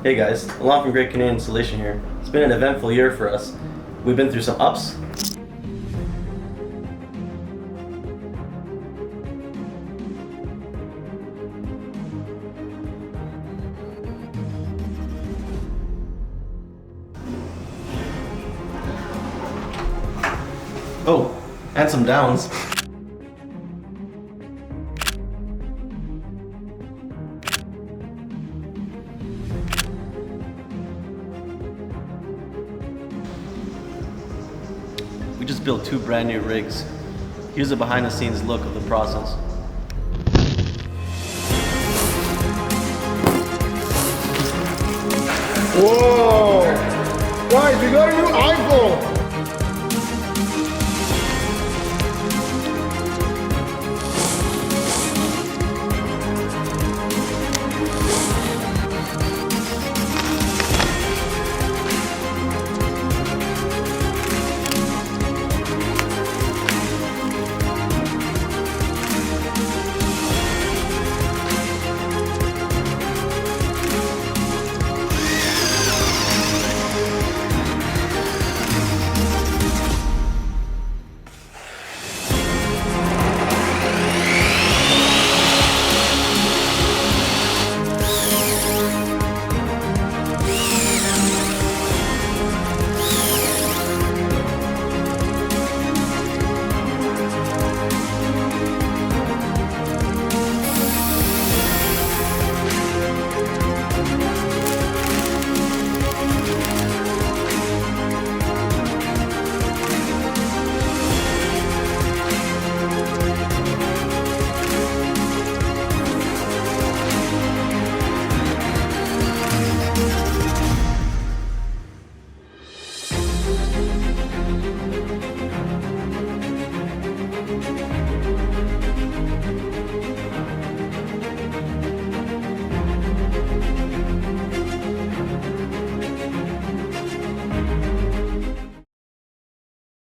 Hey guys, Alon from Great Canadian Installation here. It's been an eventful year for us. We've been through some ups. Oh, and some downs. We just built 2 brand new rigs. Here's a behind the scenes look of the process. Whoa! Guys, we got a new iPhone!